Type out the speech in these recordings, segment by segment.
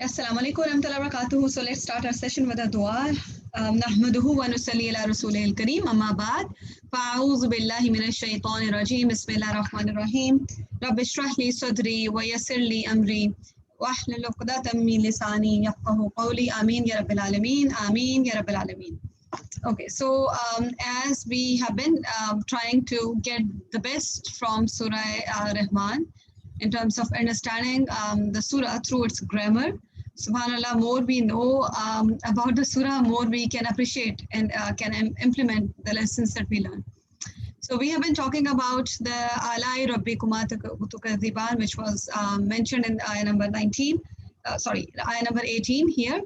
Assalamu alaikum warahmatullahi wabarakatuh. So let's start our session with a dua. Nahmaduhu wa nusalli ala rasulil kareem. Amma ba'd. Fa'udhu billahi minash shaitanir rajeem. Bismillahir rahmanir rahim. Rabbi shrah li sadri wa yassir li amri. Wahlul 'uqdatam min lisani yafqahu qawli. Ameen ya rabbil alameen. Ameen ya rabbil alameen. Okay, so as we have been trying to get the best from Surah Rahman in terms of understanding the surah through its grammar, subhanallah, more we know about the surah, more we can appreciate and can implement the lessons that we learn. So we have been talking about the Alai Rabbikuma Tukadiban, which was mentioned in ayah number 19, ayah number 18 here.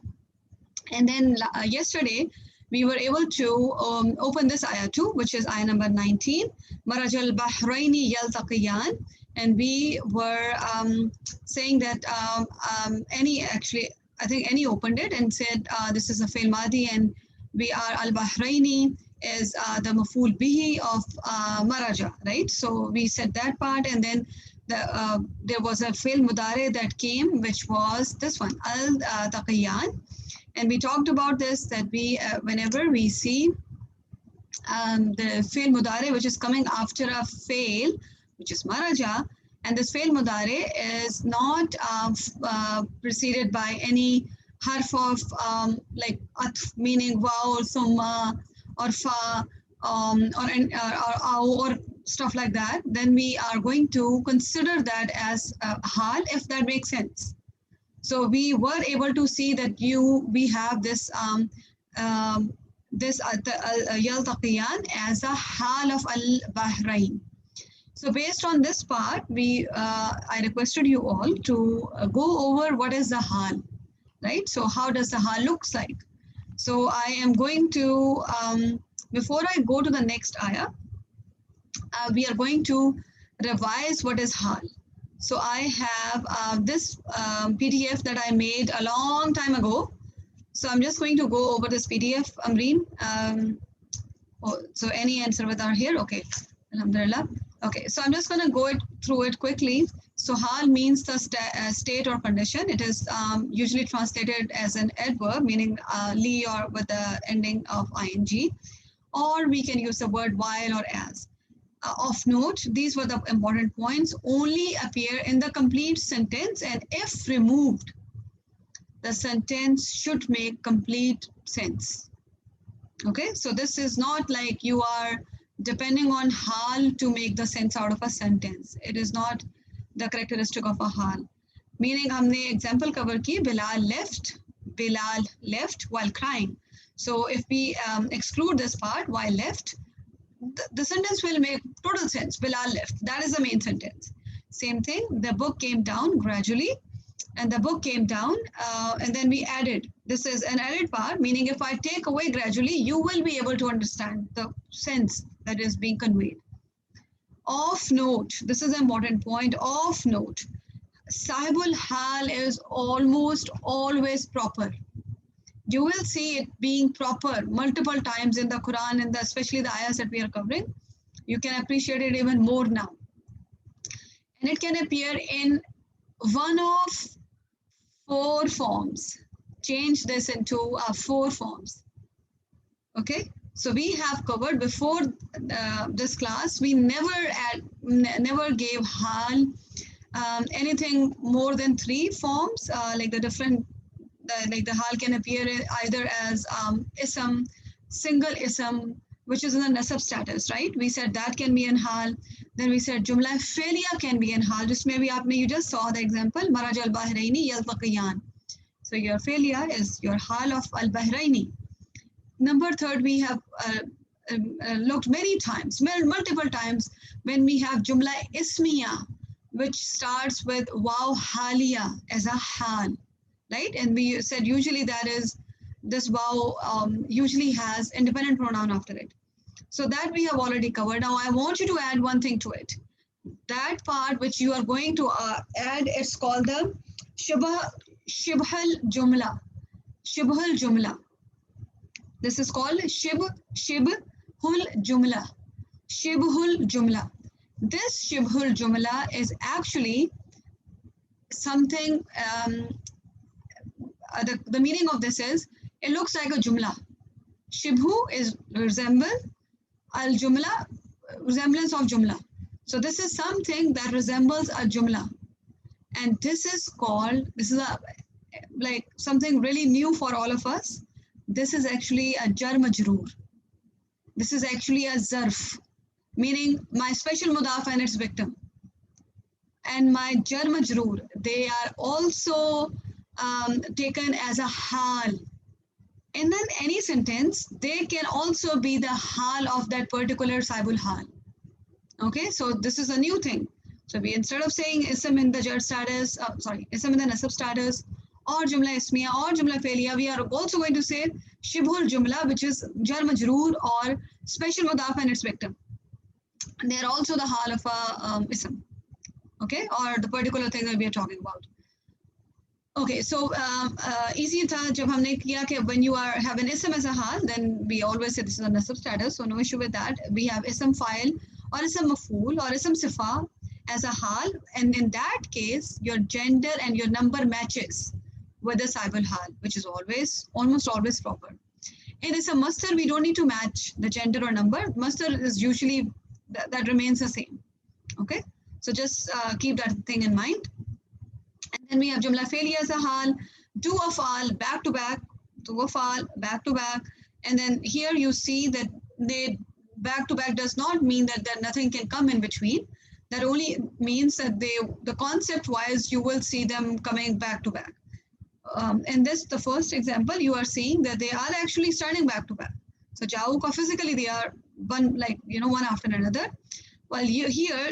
And then yesterday, we were able to open this ayah too, which is ayah number 19, Marajal Bahraini Yaltaqiyan. And we were saying that I think Annie opened it and said this is a fail madi, and we are al-Bahraini is the maful bihi of maraja, right? So we said that part, and then there was a fail mudare that came, which was this one, al-Taqiyan. And we talked about this, that we whenever we see the fail mudare, which is coming after a fail, which is maraja, and this fail mudare is not preceded by any harf of like atf, meaning wow or summa or fa or stuff like that, then we are going to consider that as hal, if that makes sense. So we were able to see that we have this Yaltaqiyan as a hal of al-Bahrain. So based on this part, I requested you all to go over what is the hal, right? So how does the hal looks like? So I am going to, before I go to the next ayah, we are going to revise what is hal. So I have this PDF that I made a long time ago. So I'm just going to go over this PDF, Amreen. So any answer with our here? Okay, alhamdulillah. Okay, so I'm just going to go through it quickly. So hal means the state or condition. It is usually translated as an adverb, meaning li or with the ending of ing, or we can use the word while or as. Of note, these were the important points, only appear in the complete sentence, and if removed, the sentence should make complete sense. Okay, so this is not like you are depending on hal to make the sense out of a sentence. It is not the characteristic of a hal. Meaning, हमने example cover की, Bilal left while crying. So if we exclude this part, while left, the sentence will make total sense. Bilal left. That is the main sentence. Same thing, the book came down gradually, and the book came down, and then we added. This is an added part, meaning if I take away gradually, you will be able to understand the sense that is being conveyed. Of note, this is an important point, of note, Sahibul Hal is almost always proper. You will see it being proper multiple times in the Quran, and especially the ayahs that we are covering. You can appreciate it even more now. And it can appear in one of 4 forms. Change this into 4 forms. Okay, so we have covered before this class, we never gave hal anything more than 3 forms, like the different, like the hal can appear either as ism, single ism, which is in the nasab status, right? We said that can be in hal. Then we said jumla failure can be in hal. Just maybe you just saw the example, Maraj al-Bahraini yaltaqiyan. So your failure is your hal of al-Bahraini. Number 3, we have looked many times, multiple times, when we have jumla ismiya, which starts with waw haliya as a hal, right? And we said usually that is, this waw usually has independent pronoun after it. So that we have already covered. Now I want you to add one thing to it. That part which you are going to add, it's called the shibhul jumla. Shibhul jumla. This is called shibhul jumla. Shibhul jumla. This shibhul jumla is actually something the meaning of this is, it looks like a jumla. Shibhu is resemble, al-jumla, resemblance of jumla. So this is something that resembles a jumla. And this is like something really new for all of us. This is actually a jar majroor. This is actually a zarf, meaning my special mudaf and its victim. And my jar majroor, they are also taken as a hal. And then any sentence, they can also be the hal of that particular saibul hal. Okay, so this is a new thing. So we, instead of saying ism in the jar status, ism in the nasab status, or jumla ismiya, or jumla fe'liya, we are also going to say shibhul jumla, which is jar majroor or special mudaf and its victim. And they are also the hal of a ism. Okay, or the particular thing that we are talking about. Okay, so easy tha jab humne kiya कि when you have an ism as a hal, then we always say this is a nasab status, so no issue with that. We have ism fa'il or ism maf'ul or ism sifa as a hal, and in that case your gender and your number matches with the saibul hal, which is almost always proper. In ism masdar, we don't need to match the gender or number. Masdar is usually that remains the same. Okay, so just keep that thing in mind. And then we have jumla fe'liya as a hal, two af'al back to back, two af'al back to back. And then here you see that they back to back does not mean that nothing can come in between. That only means that the concept wise you will see them coming back to back. And this, the first example, you are seeing that they are actually starting back to back. So ja'uka, physically they are one after another. Well, here,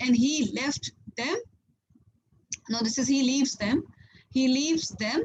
and he left them. No, this is he leaves them. He leaves them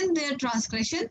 in their transgression,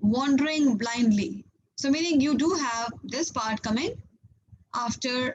wandering blindly. So meaning you do have this part coming after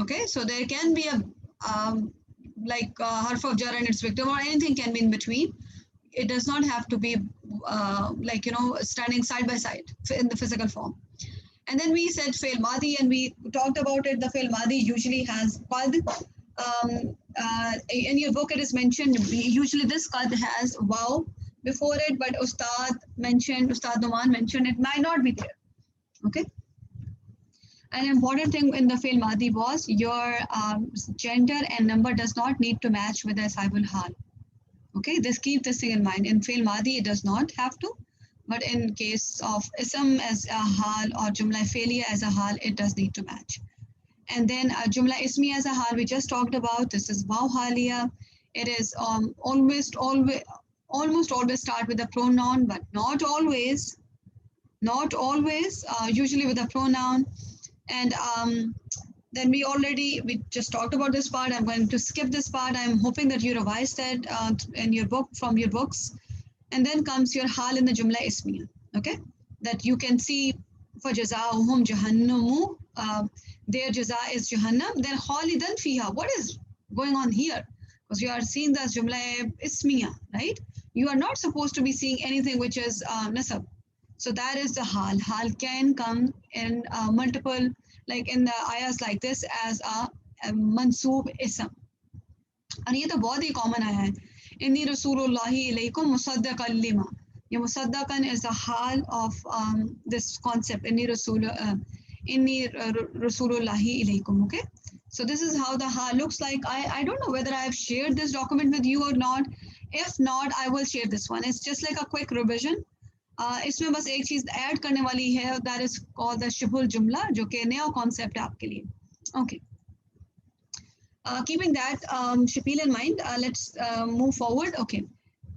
Okay, so there can be a harf of jar and its victim, or anything can be in between. It does not have to be standing side by side in the physical form. And then we said fail madi, and we talked about it. The fail madi usually has qad. In your book it is mentioned, usually this qad has wow before it, but Ustad Numan mentioned it might not be there. Okay. An important thing in the fail madi was your gender and number does not need to match with the saibul hal. Okay, keep this thing in mind. In fail madi, it does not have to, but in case of ism as a hal or jumla fe'liya as a hal, it does need to match. And then jumla ismi as a hal, we just talked about. This is waw haliya. It is almost always start with a pronoun, but not always. Not always. Usually with a pronoun. And then we just talked about this part. I'm going to skip this part. I'm hoping that you revised that in your book, from your books. And then comes your hal in the jumla ismiya. Okay, that you can see for jazaa'uhum jahannamu, their jaza is jahannam. Then khalidan fiha, what is going on here? Because you are seeing the jumla ismiya, right? You are not supposed to be seeing anything which is nasab. So that is the hal. Hal can come in multiple, like in the ayahs like this, as a mansoob ism. And ये तो बहुत ही common आया है. Inni Rasulullahi ilaykum musaddaqan lima. Your musaddaqan is the hal of this concept. Inni Rasulullahi ilaykum. Okay. So this is how the hal looks like. I don't know whether I have shared this document with you or not. If not, I will share this one. It's just like a quick revision. इसमें बस एक चीज add करने वाली है, that is called the शिबुल जुमला, जो कि नया कॉन्सेप्ट है आपके लिए. Okay. Keeping that Shapil in mind, let's move forward. Okay.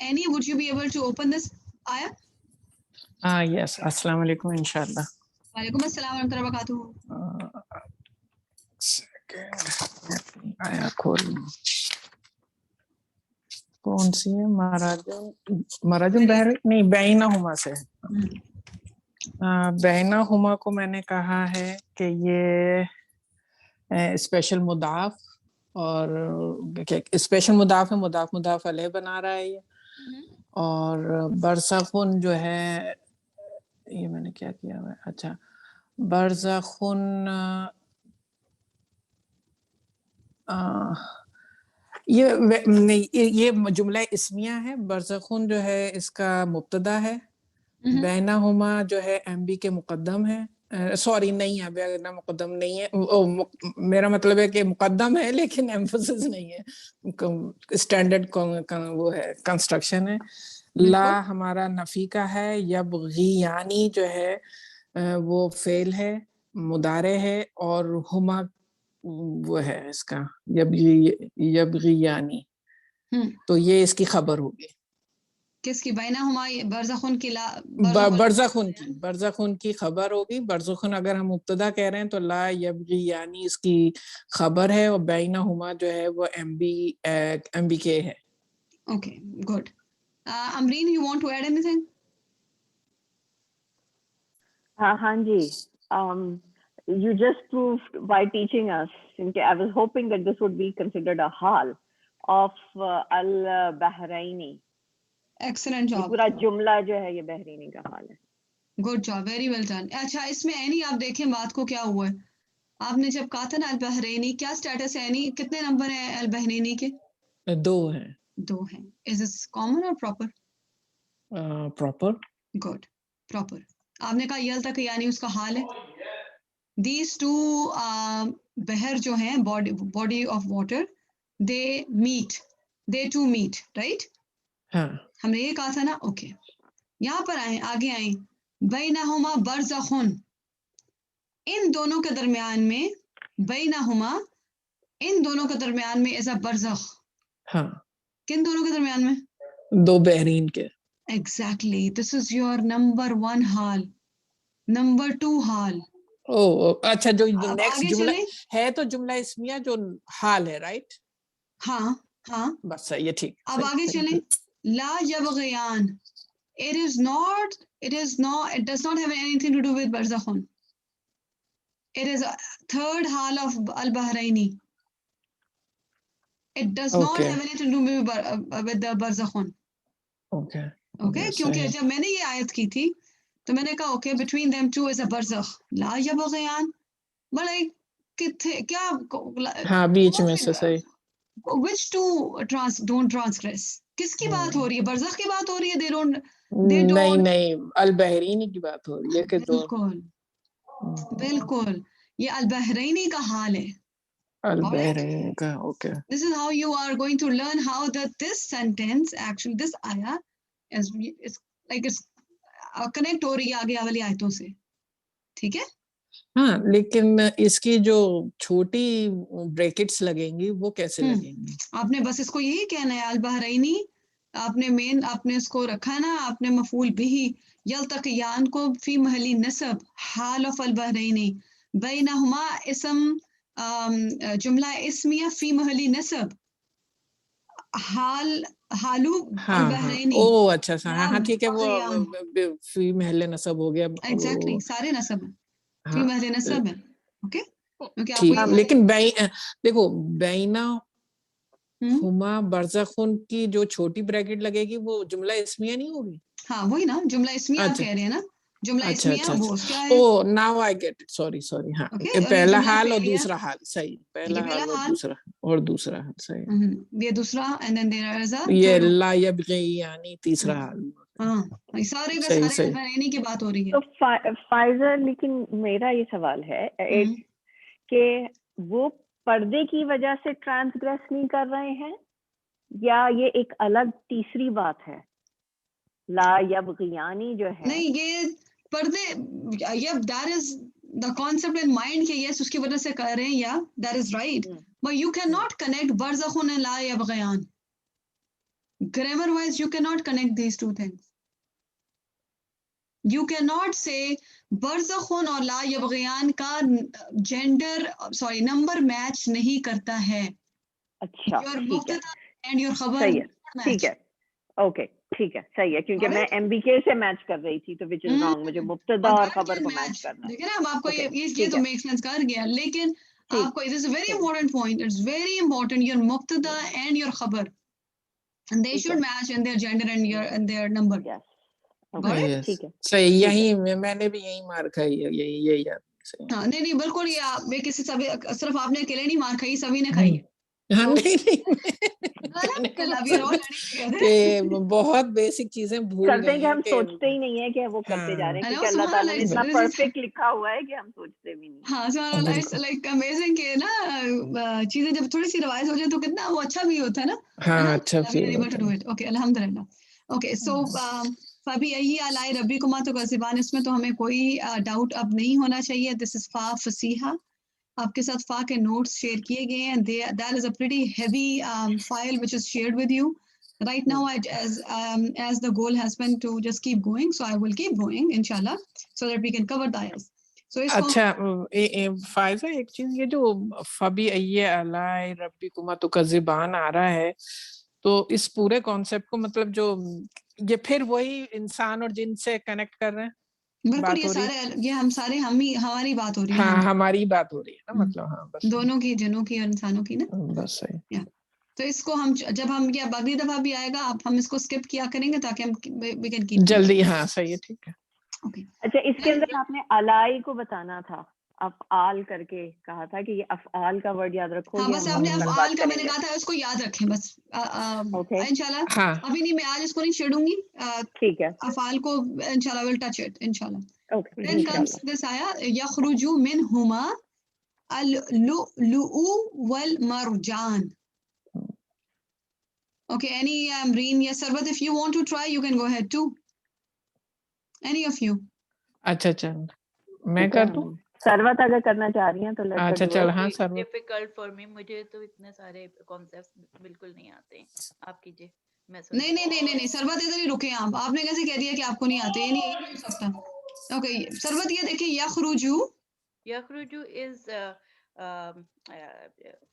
Annie, would you be able to open this ayah? Yes. Assalamu alaikum, inshallah. Wa alaikum assalam wa rahmatullahi wa barakatuh. Second. Ayah कौन सी है? मराजुम बहर नहीं, बैनाहुमा से. बैनाहुमा को मैंने कहा है कि ये स्पेशल मुदाफ, और स्पेशल मुदाफ है, मुदाफ अलैह बना रहा है ये. और बरसखुन जो है, ये मैंने क्या किया है, अच्छा, बरज़खुन नहीं, ये जुमला इस्मिया है। बरज़खुन जो है इसका मुब्तदा है। बैनहुमा जो है एमबी के मुकद्दम है। सॉरी नहीं है, बैना मुकद्दम नहीं है। मेरा मतलब है कि मुकद्दम है लेकिन एम्फसिस नहीं है, स्टैंडर्ड वो है, कंस्ट्रक्शन है। ला हमारा नफी का है। यबग़ियानी जो है वो फेल है, मुदारे है, और हुमा वो है इसका यबग़ियानी, तो ये इसकी खबर होगी। किसकी? बैनहुमा बरज़खुन की बरज़खुन की खबर होगी। बरज़खुन अगर हम मुब्तदा कह रहे हैं तो ला यबगी यानी इसकी खबर है, और बैनहुमा जो है वो एमबी के है। Okay, good. Amreen, you want to add anything? हाँ जी, you just proved by teaching us. I was hoping that this would be considered a hal of al-Bahraini. Excellent job. पूरा जुमला जो है ये बहरीनी का हाल है। Good job, very well done. अच्छा, इसमें एनी आप देखें बात को क्या हुआ है। आपने जब कहा था ना अल-बहरैनी, क्या स्टेटस है एनी? कितने नंबर है अल-बहरैनी के? 2 हैं। 2 हैं। इज दिस कॉमन और प्रॉपर? प्रॉपर। Good, proper. आपने कहा यल तक यानी उसका हाल है। दीज टू बहर जो हैं, body of water, they to meet, right? हाँ, हमने ये कहा था ना। ओके, यहाँ पर आए, आगे आए। बैनहुमा बरज़खुन, इन दोनों के दरमियान में, बैनहुमा इन दोनों के दरमियान में, ऐसा बरज़ख। हाँ, किन दोनों के दरमियान में? 2 बहरीन के। Exactly, this is your number 1 hall, number 2 हाल। अच्छा, जो नेक्स्ट जुमला चलें? है तो जुमला इस्मिया जो हाल है, राइट? हाँ हाँ, बस सही है, ठीक। अब आगे चलें। ला यबग़ियान, it does not have anything to do with Barzakhun. It is a third hal of al-Bahraini. It does not have anything to do with the Barzakhun. Okay, क्योंकि जब मैंने ये आयत की थी तो मैंने कहा okay, between them two is a barzakh. ला यबग़ियान, मतलब क्या? हाँ, बीच में से सही। Which two don't transgress? किसकी बात हो रही है? बरज़ख की बात हो रही है? They don't नहीं, अल-बहरीनी की बात हो रही है कि बिल्कुल ये अल-बहरैनी का हाल है। अल-बहरैनी का। Okay, This is how you are going to learn how this sentence, actually this ayah is connect हो रही है आगे वाली आयतों से, ठीक है? हाँ, लेकिन इसकी जो छोटी ब्रैकेट्स लगेंगी वो कैसे लगेंगी? आपने बस इसको यही कहना है, अल-बहरैनी आपने इसको रखा ना, आपने मफूल बिही यल्तक़ियान को फी महली नसब हाल ऑफ अल-बहरैनी, बैनहुमा इसम जुमला इस्मिया फी महली नसब हालू अल-बहरैनी। अच्छा सा, हाँ ठीक है, वो फी महल नसब हो गया। एग्जैक्टली, सारे नसब है, फी महल नसब है। ओके, ठीक, लेकिन देखो, बैना हुमा बरज़खुन की जो छोटी ब्रैकेट लगेगी वो जुमला इस्मिया नहीं होगी? हाँ, वही ना, जुमला इस्मिया आप कह रहे हैं ना। जुमला इस्मिया वो क्या है? Oh, now I get it, sorry. हाँ, पहला हाल और दूसरा हाल, सही। पहला हाल और दूसरा हाल, सही। ये दूसरा, एंड देन देयर इज ये ला यबग़ी यानी तीसरा हाल। हाँ, सारे के सारे बहरैनी की बात हो रही है। तो फाइज़ा, लेकिन मेरा ये सवाल है कि वो पर्दे की वजह से ट्रांसग्रेस नहीं कर रहे हैं, या ये एक अलग तीसरी बात है? ला यबग़ियानी जो है, नहीं, ये पर्दे, that is the concept in mind के यस उसकी वजह से कर रहे हैं, या that is right, but you can not connect बरज़खुन एंड ला यबग़ियान। Grammar wise you can not connect these two things. You cannot say बरज़खुन और ला यबग़ियान का नंबर मैच नहीं करता है। अच्छा, ठीक है, एंड योर खबर सही है, ठीक है, ओके, ठीक है, सही है, क्योंकि मैं एमबीके से मैच कर रही थी, तो विच इज रॉन्ग, मुझे मुब्तदा और खबर को मैच करना है। देखिए ना, अब आपको ये तो मेक सेंस कर गया, लेकिन आपको this is very important point, it's very important, your मुब्तदा एंड योर खबर, and they should match in their gender and their number. ठीक है, सही, यही मैंने भी यही मार्क है, यही याद। हाँ नहीं बिल्कुल, ये आप ये किसी सभी सिर्फ आपने अकेले नहीं मार खाई, सभी ने खाई है। हाँ तो नहीं कहने का मतलब कि बहुत बेसिक चीजें भूल करते गए हैं कि हम हैं सोचते ही नहीं है कि वो करते जा रहे हैं, क्योंकि अल्लाह ताला ने इतना परफेक्ट लिखा हुआ है कि हम सोचते भी नहीं। हाँ, so it's like amazing कि ना चीजें जब थोड़ी सी रिवाइज हो जाए तो कितना वो अच्छा भी होता है ना। हाँ अच्छा feel able to do it. Okay, अल्हम्दुलिल्लाह. Okay, so फबी अय्यी आलाए रब्बिकुमा तुकज़्ज़िबान, इसमें तो हमें कोई डाउट अब नहीं होना चाहिए. This is फा फसीहा. आपके साथ फा के नोट्स शेयर किए गए हैं. That is a pretty heavy file which is shared with you. Right now, as the goal has been to just keep going, so I will keep going, inshallah, so that we can cover the ayahs. So अच्छा फायजा एक चीज, ये जो फबी अय्ये आलाए रब्बिकुमा तुकज़्ज़िबान आ रहा है, तो इस पूरे कॉन्सेप्ट को मतलब जो ये फिर वही इंसान और जिन से कनेक्ट कर रहे हैं, बिल्कुल ये सारे ये हम ही हमारी बात हो रही है. हाँ हमारी बात हो रही है ना, मतलब हाँ बस दोनों की, जिनों की और इंसानों की ना, बस सही. तो इसको हम जब हम ये अगली दफा भी आएगा आप हम इसको स्किप किया करेंगे ताकि हम वी कैन कीप जल्दी. हाँ सही है, ठीक है. ओके. अच्छा, इसके अंदर आपने अलाई को बताना था, अफ़आल करके कहा था कि ये अफ़आल का वर्ड याद रखो. हाँ बस आपने अफ़आल का मैंने कहा था उसको याद रखें बस. इंशाल्लाह. हाँ अभी नहीं, मैं आज इसको नहीं छेड़ूंगी. ठीक है, अफ़आल को इंशाल्लाह विल टच इट इंशाल्लाह. Okay. Then comes this ayah, यख़रुजु मिनहुमा अल-लुअलुउ वल Marjan. Okay, any Reen, yes, Sarvat, if you want to try, you can go ahead too. Any of you? अच्छा चल मैं कर दूं. सरवत अगर करना चाह रही हैं तो अच्छा चल. हाँ सरवत. डिफिकल्ट फॉर मी, मुझे तो इतने सारे कॉन्सेप्ट्स बिल्कुल नहीं आते हैं. आप कीजिए, मैं सुन. नहीं सरवत इधर ही रुके आप. आपने कैसे कह दिया कि आपको नहीं आते? ये नहीं हो सकता. ओके सरवत, ये देखिए यखरुजु इज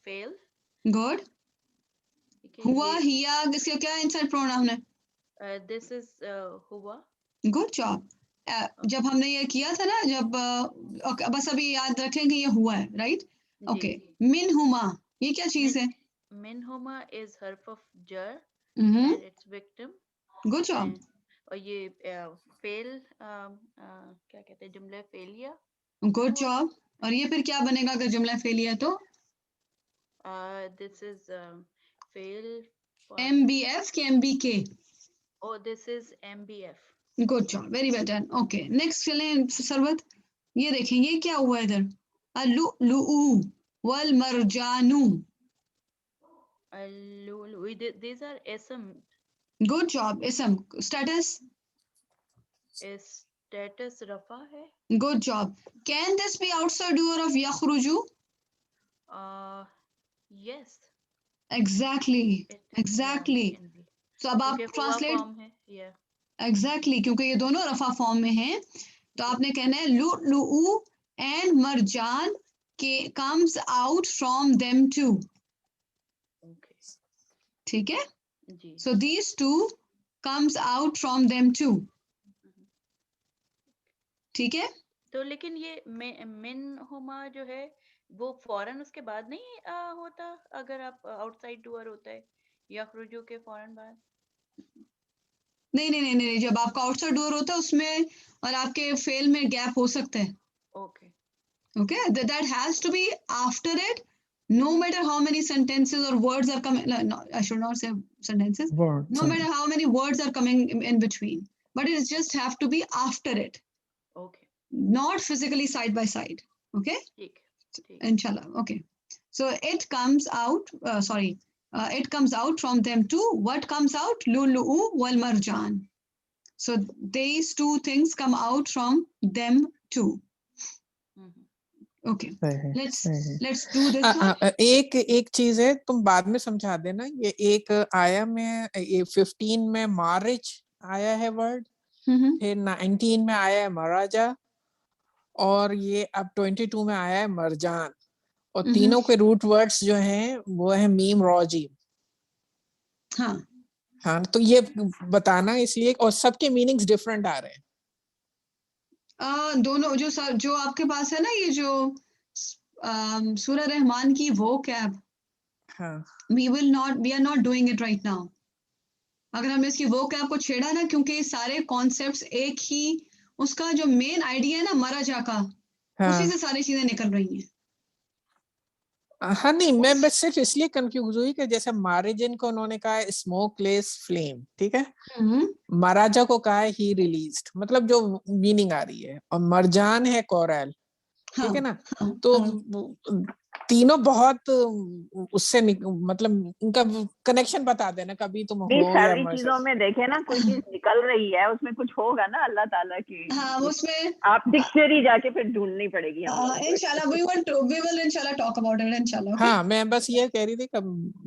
फेल. गुड. हुआ हिया किसका क्या इंसर्ट प्रोनाउन है? दिस इज हुआ. Good job. जब हमने ये किया था ना, जब बस अभी याद रखें कि ये हुआ है, राइट? ओके. मिनहुमा, ये क्या चीज है? मिनहुमा इज हर्फ ऑफ जर and it's victim. Good job. और ये फेल क्या कहते हैं, जुमला फेलिया. Good job. और ये फिर क्या बनेगा अगर जुमला फेलिया तो? This is fail. MBF के MBK? Oh, this is MBF. Good job, very well done. Okay, next चलें सरवत. ये देखें ये क्या हुआ इधर? अल-लुउ वल मरजानु. These are ism. Good job. Ism. Status? Status rafa hai. Good job. Can this be outside doer of yakhruju? Yes. Exactly. Exactly. So अब आप ट्रांसलेट. Yeah. Exactly, क्योंकि ये दोनों रफा फॉर्म में हैं, तो आपने कहना है लुउ एंड मरजान के comes out from them too. Okay. ठीक है? जी. So these two comes out from them too. ठीक है? तो लेकिन ये मिन हुमा जो है वो फौरन उसके बाद नहीं होता, अगर आप आउटसाइड डूअर होता है यखरुजु के फौरन बाद. नहीं, जब आपका आउटसाइड डोर होता है उसमें और आपके फेल में गैप हो सकता है. Okay, that has to be after it, no matter how many sentences or words are coming. No, I should not say sentences. Words. No matter how many words are coming in between, but it just have to be after it. Okay. Not physically side by side. Okay. ठीक. Inshallah. Okay. So it comes out. It comes out from them too. What comes out? Lulu'u wal marjan. So these two things come out from them too. Okay. Let's do this one. एक चीज है, तुम बाद में समझा देना. ये एक आया में, ये 15 में मारिज आया है वर्ड, फिर 19 में आया है मराजा, और ये अब 22 में आया है मरजान. और तीनों के रूट वर्ड्स जो हैं वो है मीम रॉजी. हाँ तो ये बताना इसलिए, और सबके मीनिंग्स डिफरेंट आ रहे हैं. दोनों जो आपके पास है ना, ये जो सूरह रहमान की वो cab, we are not doing it right now. अगर हमने इसकी वो कैब को छेड़ा ना, क्योंकि सारे कॉन्सेप्ट्स एक ही, उसका जो मेन आइडिया है ना मराजा का, उसी हाँ से सारी चीजें निकल रही हैं। हाँ, नहीं मैं बस सिर्फ इसलिए कंफ्यूज हुई कि जैसे मारिजिन को उन्होंने कहा है स्मोकलेस फ्लेम, ठीक है, महाराजा को कहा है ही रिलीज्ड, मतलब जो मीनिंग आ रही है, और मरजान है कोरल, ठीक है ना, हाँ, तो हाँ। तीनों बहुत उससे मतलब उनका कनेक्शन बता देना, कभी तुम नहीं, हो या सारी चीजों में देखे ना, कोई चीज निकल रही है उसमें कुछ होगा ना अल्लाह ताला की। हाँ, उसमें आप डिक्शनरी जाके फिर ढूंढनी पड़ेगी हम लोगों को। इंशाल्लाह we will inshallah talk about it inshallah, okay? हाँ, मैं बस ये कह रही थी कि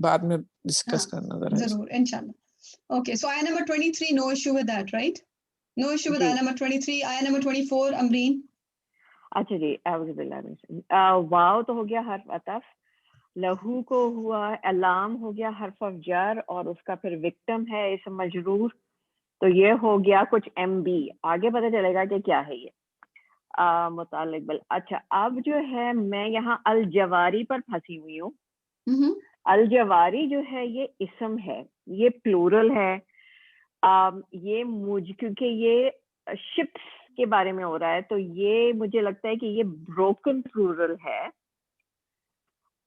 बाद में डिस्कस करना जरा। जरूर इंशाल्लाह. Okay, so ayah number 23, no issue with that, right? No issue with ji. ayah number 23. Ayah number 24, Amreen. अच्छा जी, वाव तो हो गया हर्फ अतफ, लहू को हुआ अलाम हो गया हर्फ ऑफ जर, और उसका फिर विक्टिम है इसम मजरूर, तो ये हो गया कुछ MB, आगे पता चलेगा कि क्या है ये मुतालिक बल। अच्छा, अब जो है मैं यहाँ अल जवारी पर फंसी हुई हूँ। अल जवारी जो है ये इसम है, ये प्लूरल है। ये क्योंकि ये शिप्स के बारे में हो रहा है, तो ये मुझे लगता है कि ये ब्रोकन प्लूरल है।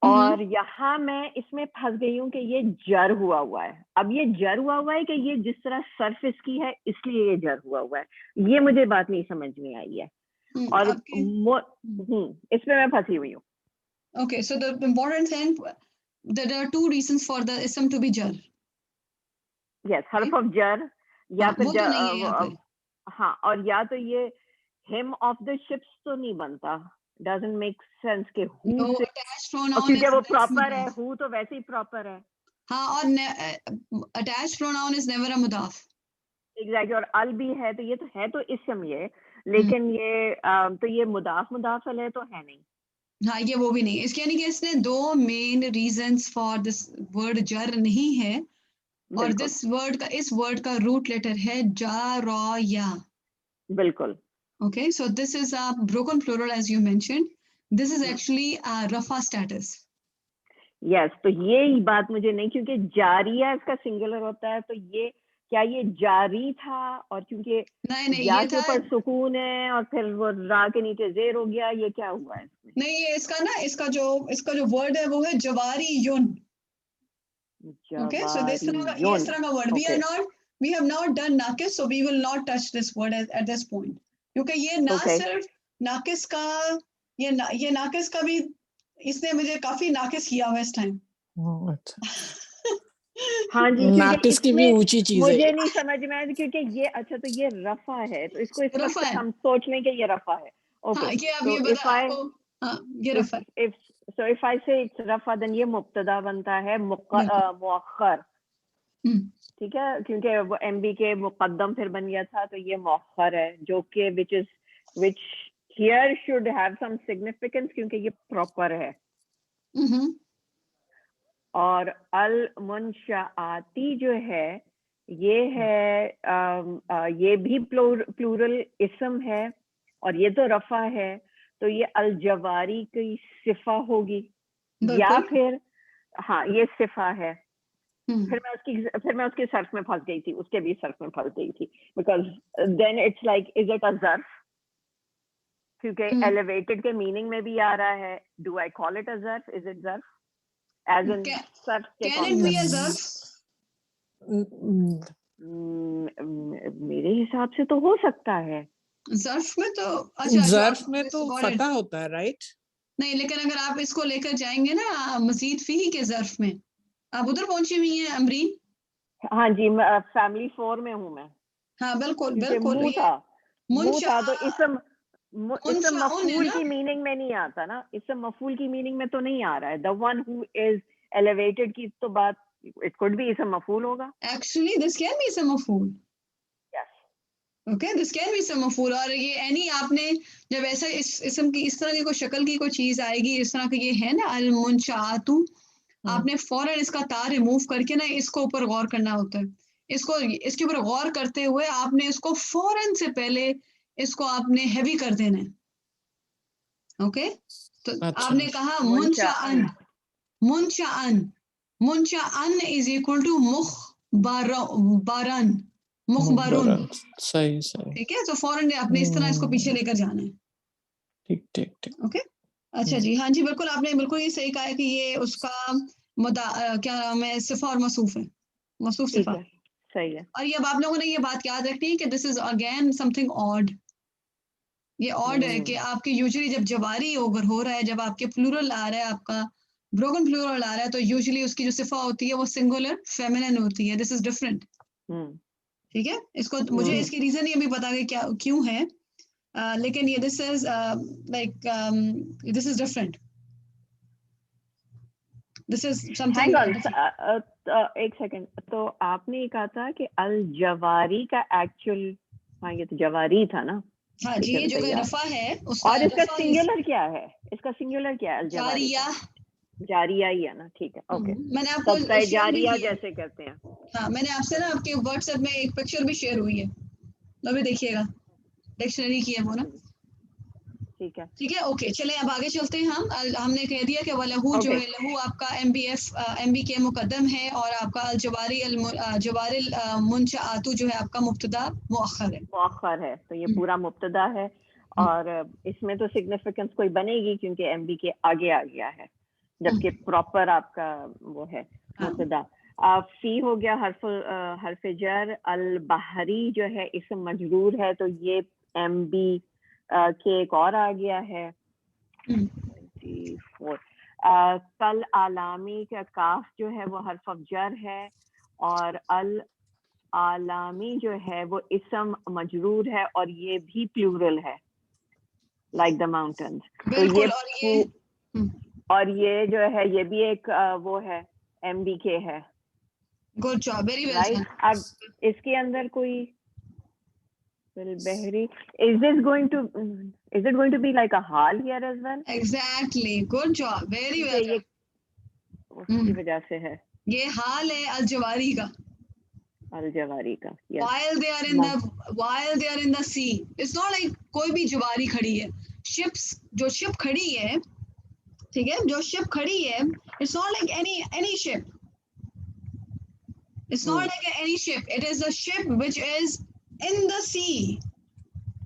और यहाँ मैं इसमें फंस गई हूँ कि ये जर हुआ है। अब ये जर हुआ है कि ये जिस तरह सरफेस की है इसलिए ये जर हुआ है, ये मुझे बात नहीं समझ में आई है। और इसमें मैं फंसी हुई हूँ। Okay, so the important thing, there are two reasons for the ism to be jar. Yes, हर्फ ऑफ जर, या फिर वो तो नहीं है यहाँ पे। हाँ, और या तो ये him of the ships तो नहीं बनता, doesn't make sense के who No, से, attached pronoun क्योंकि वो is प्रॉपर है, who तो वैसे ही प्रॉपर है। हाँ, और attached pronoun is never a mudaf. Exactly, और अल भी है, तो ये तो है तो इसम ये, लेकिन ये तो ये मुदाफल है तो है नहीं। हाँ, ये वो भी नहीं, इसके यानी कि इसने दो main reasons for this word जर नहीं है, और दिस वर्ड का, इस वर्ड का रूट लेटर है जा रॉ या। बिल्कुल। Okay, so this is a broken plural as you mentioned. This is actually a rafa status. Yes, तो ये बात मुझे नहीं, क्योंकि जारिया इसका सिंगुलर होता है, तो ये क्या ये जारी था, और क्योंकि नहीं, या ये के ऊपर सुकून है और फिर वो रा के नीचे जेर हो गया, ये क्या हुआ है इसमें? नहीं, ये इसका जो वर्ड है वो है जवारी युन. Okay, so इस तरह का word, we have not done नाकिस, so we will not touch this word at this point, क्योंकि ये ना सिर्फ नाकिस का, ये नाकिस का भी इसने मुझे काफी नाकिस किया हुआ इस टाइम। हाँ जी, नाकिस की भी ऊंची चीज है, मुझे नहीं समझ में आया, क्योंकि ये अच्छा तो ये रफा है, तो इसको इस वक्त हम सोच लें कि ये रफा है। ओके, ये अभी बता आपको, ये रफा है। So if I say it's रफा, then ये मुब्तदा बनता है मुअख्खर, ठीक है, क्योंकि वो MB के मुकद्दम फिर बन गया था, तो ये मुअख्खर है, जो कि which here should have some significance, क्योंकि ये प्रॉपर है। और अल मुनशाआती जो है ये है ये भी प्लूरल इसम है, और ये तो रफा है, तो ये अल जवारी की सिफा होगी, या फिर हाँ ये सिफा है। फिर मैं उसकी सर्फ में फंस गई थी, उसके भी सर्फ में फंस गई थी, because then it's like is it a ज़र्फ, क्योंकि एलिवेटेड के मीनिंग में भी आ रहा है, do I call it a ज़र्फ, इज इट ज़र्फ as in सर्फ के can it be a zarf? मेरे हिसाब से तो हो सकता है। ज़र्फ में तो ज़र्फ में तो फतह होता है, राइट? नहीं, लेकिन अगर आप इसको लेकर जाएंगे ना मजीद फीही के ज़र्फ में, आप उधर पहुंची हुई हैं अमरीन? हाँ जी, फैमिली 4 में हूँ मैं। हाँ बिल्कुल। मुँह था तो इसम मफूल की मीनिंग में नहीं आता ना, इसम मफूल की मीनिंग में तो नहीं आ रहा है। The one who is elevated की तो बात, इट कुड बी इसम मफूल होगा। एक्चुअली दिस कैन बी इसम मफूल। ओके, दिस कैन बी इसम मफूल। और ये एनी आपने जब ऐसा इस इसम की इस तरह की कोई शक्ल की कोई चीज आएगी, इस तरह की ये है ना अल मुनशाअतु, आपने फौरन इसका तार रिमूव करके ना इसको ऊपर गौर करना होता है। इसके ऊपर गौर करते हुए आपने इसको फौरन से पहले इसको आपने हैवी कर देना है। ओके, तो आपने कहा मुनशाअन, मुनशाअन इज इक्वल टू मुखबरन, मुखबरुन। सही। ठीक है, तो फौरन आपने इस तरह इसको पीछे लेकर जाना है। ठीक ठीक ठीक। ओके अच्छा जी, हाँ जी बिल्कुल, आपने बिल्कुल ये सही कहा है कि ये उसका क्या नाम है, सिफा और मौसूफ है, मौसूफ ठीक सिफा। है, सही है। और ये अब आप लोगों ने ये बात याद रखनी है कि this is again something odd. ये ऑड है कि आपके यूजुअली जब जवारी ओवर हो रहा है, जब आपके प्लूरल आ रहा है, आपका ब्रोकन प्लूरल आ रहा है, तो यूजुअली उसकी जो सिफा होती है वो सिंगुलर फेमिनिन होती है। This is different. ठीक है, इसको मुझे इसकी रीजन ही अभी पता है क्या क्यों है, लेकिन ये this is like this is different, this is something. एक सेकंड, तो आपने ये कहा था कि अल जवारी का एक्चुअल, हाँ ये तो जवारी था ना। हाँ जी, ये जो रफा है उसका, और इसका सिंगुलर क्या है? इसका सिंगुलर क्या है? अल जवारी जारिया, जारिया ही है ना, ठीक है, ओके। मैंने आपको जारिया जैसे करते हैं। हाँ, मैंने आपसे ना आपके व्हाट्सएप में एक पिक्चर भी शेयर हुई है, अभी देखिएगा, डिक्शनरी की है वो ना। ठीक है, ठीक है, ओके, चलें अब आगे चलते हैं। हमने कह दिया कि वलहू जो है, लहू आपका एमबीके मुकद्दम है, और आपका अल जवारिल मुनशाआतु जो है आपका मुब्तदा मुअख्खर है। मुअख्खर है, तो ये पूरा मुब्तदा है, और इसमें तो सिग्निफिकेंस कोई बनेगी क्योंकि एमबीके आगे आ गया है, जबकि प्रॉपर आपका वो है मुब्तदा। फी हो गया हर्फ जर। अल बहरी जो है इसम मजरूर है, तो ये एमबी के एक और आ गया है 24। कल आलामी का काफ जो है वो हर्फ जर है, और अल आलामी जो है वो इसम मजरूर है, और ये भी प्लूरल है, लाइक द माउंटेन्स। तो ये जो है ये भी एक वो है, एमबीके है। Good job, very well done. अब इसके अंदर कोई बहरी, is it going to be like a hal here as well? Exactly, good job, very well. ये उसकी वजह से है, ये हाल है अल जवारी का, अल जवारी का। yes. while they are in the sea, it's not like कोई भी जवारी खड़ी है, ships, जो ship खड़ी है, ठीक है, जो ship खड़ी है, it's not like any ship, it's not like any ship, it is a ship which is in the sea.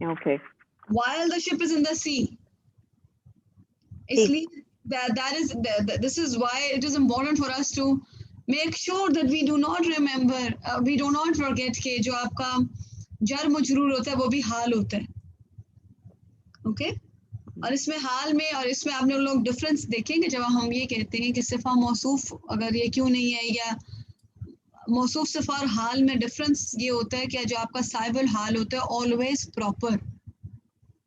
Okay. While the ship is in the sea. Isliye this is why it is important for us to make sure that we do not remember, we do not forget कि जो आपका जर मजरूर होता है वो भी हाल होता है। ओके, और इसमें हाल में और इसमें आपने लोग डिफरेंस देखेंगे जब हम ये कहते हैं कि सिफा मौसूफ अगर ये क्यों नहीं है, या मौसूफ सिफा और हाल में डिफरेंस ये होता है कि जो आपका साहिबुल हाल होता है ऑलवेज प्रॉपर,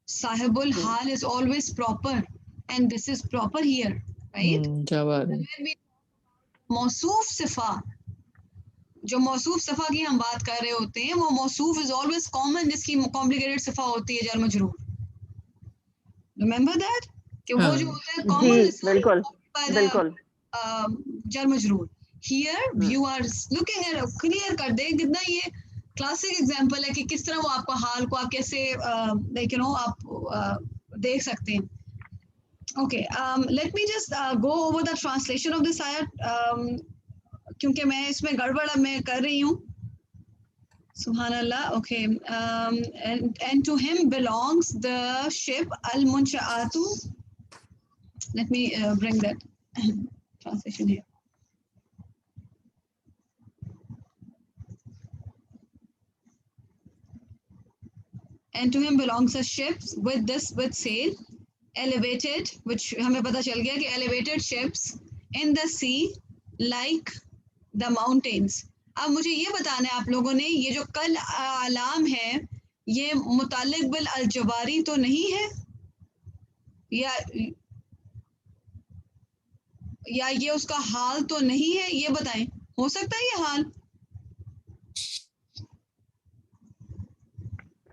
साहिबुल हाल is always proper, and this is proper here, right. मौसूफ सिफा, जो मौसूफ सिफा की हम बात कर रहे होते हैं, वो मौसूफ इज ऑलवेज कॉमन, जिसकी कॉम्प्लिकेटेड सिफा होती है जर मजरूर। रिमेंबर दैट कि वो जो होता है कॉमन, बिल्कुल बिल्कुल जर मजरूर। Here you are looking at, clear कर दें कितना ये क्लासिक एग्जांपल है कि किस तरह वो आपका हाल को आप कैसे लाइक यू नो आप देख सकते हैं। Okay, let me just go over the translation of this ayat, क्योंकि मैं इसमें गड़बड़ मैं कर रही हूँ। Subhanallah. Okay, and to him belongs the ship al-munsha'atu. Let me bring that translation here. And to him belongs the ships with sail, elevated, which हमें पता चल गया कि elevated ships in the sea like the mountains. अब मुझे ये बताना है आप लोगों ने, ये जो कल आलाम है ये मुतालिक बिल अल-जवारी तो नहीं है, या ये उसका हाल तो नहीं है, ये बताएं, हो सकता है ये हाल?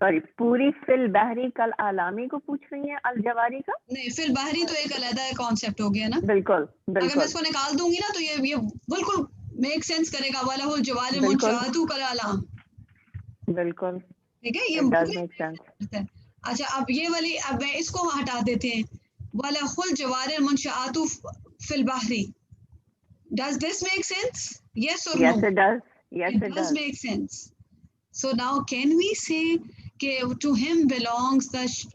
सॉरी, पूरी फिल बहरी कल आलामी को पूछ रही है, अल जवारी का नहीं, फिल बहरी तो एक अलग कॉन्सेप्ट हो गया ना। बिल्कुल अगर मैं इसको निकाल दूंगी ना तो ये बिल्कुल मेक सेंस करेगा, वलहुल जवारिल मुनशाअतु कल आलाम। बिल्कुल ठीक है, ये डज मेक सेंस। अच्छा, अब ये वाली, अब मैं इसको हटा देते हैं, वलहुल जवारिल मुनशाअतु फिल बहरी। Does this make sense? Yes or no? Yes it does, yes it does make sense. So now can we say to him belongs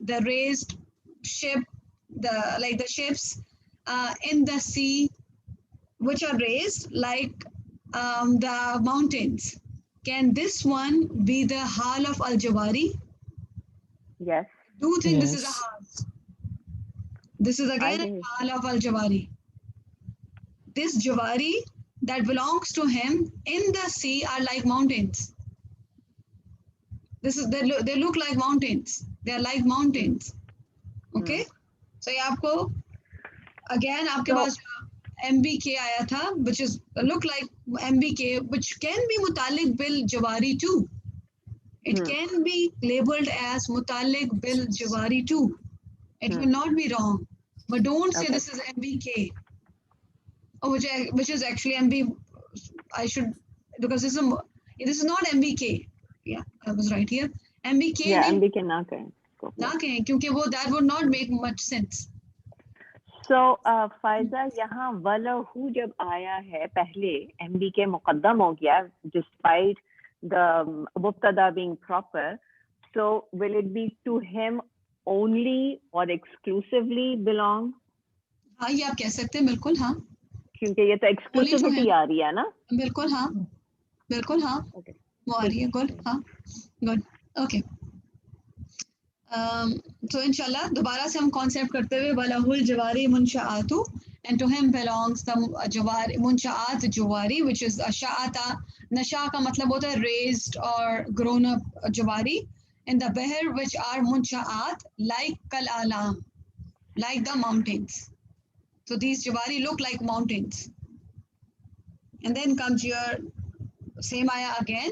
the raised ship, the ships in the sea which are raised like the mountains. Can this one be the hal of al-Jawari? Yes. Do you think this is a Yes. hal? This is again a think- hal of al-Jawari. This Jawari that belongs to him in the sea are like mountains. They look like mountains. They are like mountains. Okay? So ये आपको again आपके So- पास MBK आया था, which is look like MBK, which can be mutalik bil Jawari too. It can be labeled as mutalik bil Jawari too. It will not be wrong. But don't say Okay. this is MBK. Which is actually MB. I should, because this is not MBK. Yeah, I was right here. MBK Yeah, भी MBK ना करें. ना कहें क्योंकि वो that would not make much sense. So Faiza यहाँ वलहू जब आया है पहले MBK मुकद्दम हो गया despite the mubtada being proper. So will it be to him only or exclusively belong? हाँ ये आप कह सकते हैं, बिल्कुल हाँ, क्योंकि ये तो exclusivity आ रही है ना. बिल्कुल हाँ, बिल्कुल हाँ, Okay. वो आ रही है, गुड हाँ, गुड, ओके. तो इंशाल्लाह दोबारा से हम कॉन्सेप्ट करते हुए वलहुल जवारी मुनशाआतु, and to him belongs the जवारी मुनशाआत जवारी, which is अशाअता. नशा का मतलब होता है raised or grown up जवारी in the bahr, which are मुनशाआत like kal alam, like the mountains. So these jawari look like mountains. And then comes your same ayah again.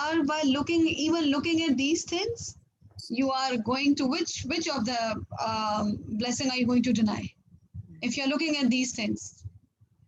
Are by even looking at these things, you are going to which of the blessing are you going to deny? If you're looking at these things,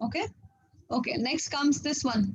Okay? Okay, next comes this one.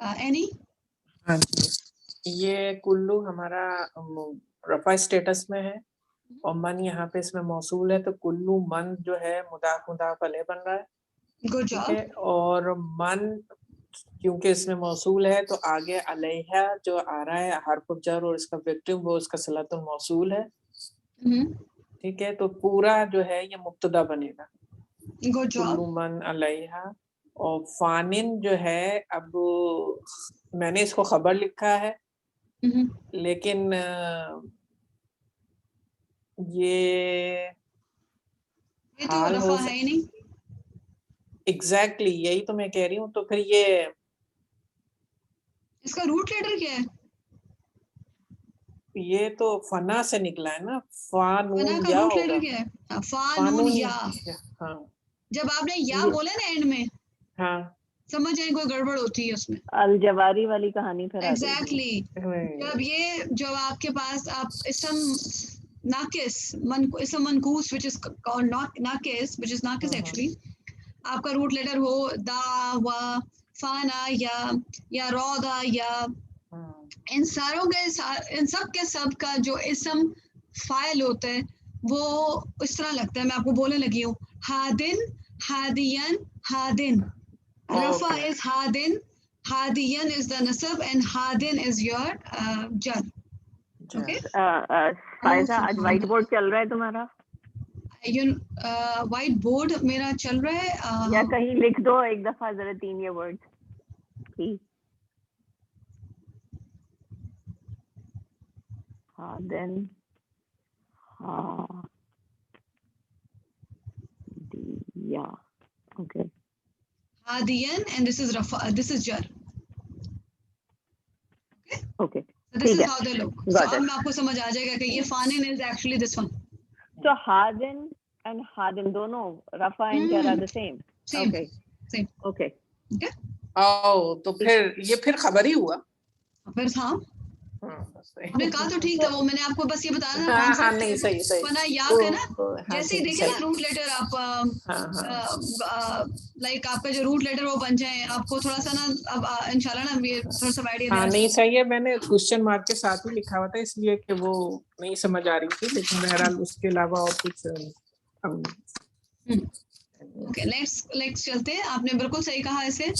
Any? हाँ जी, ये कुल्लू हमारा रफा status में है और मन यहाँ पे इसमें मौसूल है, तो कुल्लू मन जो है मुदाफ अलैह बन रहा है. Good ठीक job. है, और मन क्योंकि इसमें मौसूल है तो आगे अलैहा जो आ रहा है हर्फ जर और इसका विक्टिम वो इसका सिलतुल मौसूल है. ठीक है, तो पूरा जो है ये मुब्तदा बनेगा. Good job. कुल्लू मन अलैहा. और फानिन जो है, अब मैंने इसको खबर लिखा है लेकिन ये तो हाल रफा हो है ही नहीं. एग्जैक्टली यही तो मैं कह रही हूँ. तो फिर ये इसका रूट लेटर क्या है? ये तो फना से निकला है ना. फना फानून का या रूट होगा. लेटर क्या है? फानून या. हाँ जब आपने या ये- बोला ना एंड में, हाँ समझ जाए कोई गड़बड़ होती है उसमें. अल-जवारी वाली कहानी फिर आ जाएगी. एग्जैक्टली. जब आपके पास आप इसम नाकिस इसम मनकूस which is called नाकिस, which is नाकिस actually, आपका रूट लेटर हो दा वा फाना या रौदा या, इन सारों के इन सब के सब का जो इसम फाइल होता है वो इस तरह लगता है. मैं आपको बोलने लगी हूँ हादिन, हादियन, हादिन. Rafa is hadin, hadiyan is the nasab, and hadin is your jar. Okay. Faiza आज व्हाइट बोर्ड चल रहा है तुम्हारा व्हाइट बोर्ड मेरा चल रहा है. या कहीं लिख दो एक दफा जरा 3 ये वर्ड्स प्लीज. हाँ देन हाँ या okay. Hadiyan, and this is Rafa. This is jar. Okay So this ठीक is है. how they look. Got So it. अब मैं आपको समझ आ जाएगा कि ये फानिन is actually this one. So Hadin and Hadin दोनों Rafa and Jar are the same. Same. Okay. Same. Okay. Okay. तो फिर ये फिर खबर ही हुआ. फिर था आपने कहा तो ठीक था, वो मैंने आपको बस ये बताया था हाँ कॉन्सेप्ट। नहीं सही सही वरना याद है ना, हाँ, जैसे ही ठीक, देखे ना सही। रूट लेटर आप हाँ लाइक आपका जो रूट लेटर वो बन जाए, आपको थोड़ा सा ना अब इंशाल्लाह ना ये थोड़ा सा आइडिया हाँ देना। नहीं सही है, मैंने क्वेश्चन मार्क के साथ ही लिखा हुआ था इसलिए कि वो नहीं समझ आ रही थी, लेकिन बहरहाल उसके अलावा और कुछ ओके लेट्स चलते हैं। आपने बिल्कुल सही कहा इसे।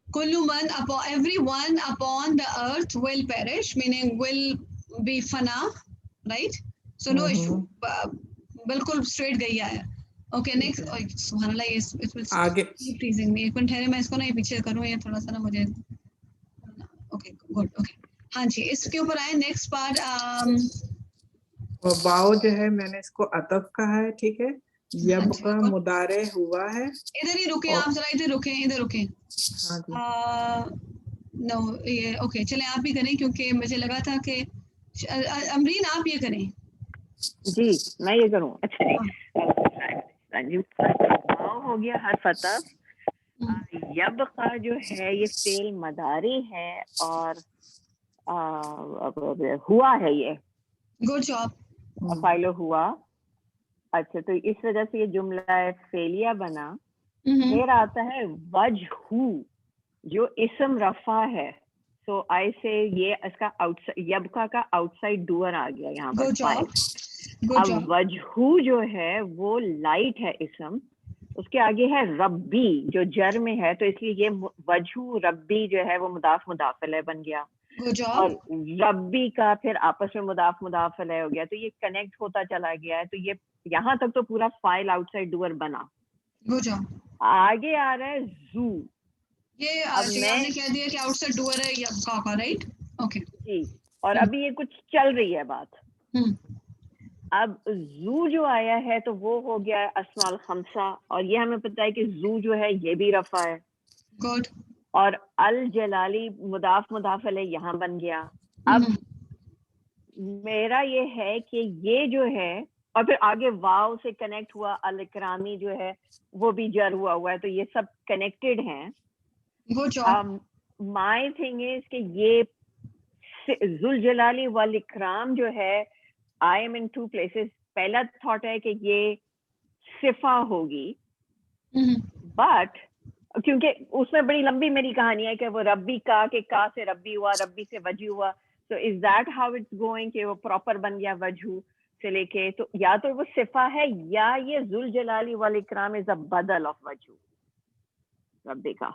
कुल्लु मन upon everyone upon the earth will perish, meaning will be fana, right? So no issue, बिल्कुल स्ट्रेट गई है। ओके नेक्स्ट, सुभान अल्लाह, इट विल आगे कीप टीजिंग मी। एक मिनट ठहरे, मैं इसको ना पीछे करूं, ये थोड़ा सा ना मुझे। ओके गुड, ओके हाँ जी, इसके ऊपर आए नेक्स्ट पार्ट। वाव जो है मैंने इसको अतफ कहा है, ठीक है। यब का मुदारे हुआ है। इधर ही रुके आप जरा, इधर रुके, इधर रुके। हाँ जी। नो ये ओके, चले आप ही करें क्योंकि मुझे लगा था कि अमरीन आप ये करें। जी मैं ये करूं, अच्छा जी। वाव हो गया हर फतह। यब का जो है ये फेल मदारी है और हुआ है ये। Good job. फाइलो हुआ। अच्छा तो इस वजह से ये जुमला फेलिया बना। फिर आता है वजहू जो इस्म रफा है। सो आई से ये इसका आउटसाइड, यबका का आउटसाइड डूअर आ गया यहाँ पर। अब वजहू जो है वो लाइट है इस्म, उसके आगे है रब्बी जो जर में है, तो इसलिए ये वजहू रब्बी जो है वो मुदाफ मुदाफिल बन गया। और रब्बी का फिर आपस में मुदाफ मुदाफिल हो गया, तो ये कनेक्ट होता चला गया है। तो ये यहाँ तक तो पूरा फाइल आउटसाइड डूअर बना। आगे आ रहा है जू। ये आपने कह दिया कि आउटसाइड डूअर है यबका का, राइट? ओके जी। और अभी ये कुछ चल रही है बात। अब जू जो आया है तो वो हो गया अस्माल खमसा, और ये हमें पता है कि जू जो है ये भी रफा है। गुड। और अल जलाली मुदाफ मुदाफिल यहाँ बन गया। अब मेरा ये है कि ये जो है, और फिर आगे वाव से कनेक्ट हुआ, अल इकरामी जो है वो भी जर हुआ है, तो ये सब कनेक्टेड हैं। माय थिंग इज कि ये जुल जलाली वल इकराम जो है, I am in two places. पहला थॉट है कि ये सिफा होगी, बट क्योंकि उसमें बड़ी लंबी मेरी कहानी है कि वो रब्बी का के का से रब्बी हुआ, रब्बी से वजू हुआ। तो is that how it's going कि वो प्रॉपर बन गया वजू से लेके? तो या तो वो सिफा है या ये जुल जलाली वल इकराम इज अ बदल ऑफ वजू रब्बी का।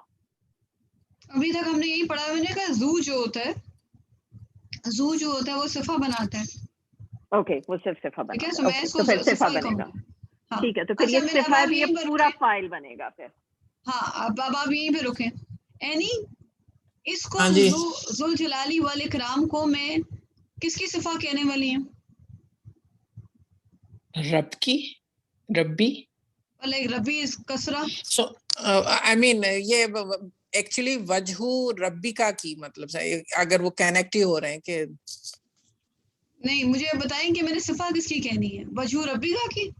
अभी तक हमने यही पढ़ा मैंने कहा जू जो होता है, जू जो होता है वो सिफा बनाता है। ओके वो सिर्फ सिफा बनाता है। तो फिर सिफा बनेगा। ठीक है, तो फिर ये सिफा है, ये पूरा फाइल बनेगा फिर। हाँ अब आप यहीं पे रुके। एनी इसको जुल जलाली वल इकराम को मैं किसकी सिफा कहने वाली हूँ? रब की, रब्बी। Like rabi is कसरा। So I mean ये एक्चुअली वजहू रब्बी का की मतलब अगर वो कनेक्टिव हो रहे हैं कि नहीं, मुझे बताएं कि मैंने सिफा किसकी कहनी है? वजहू रब्बी का की?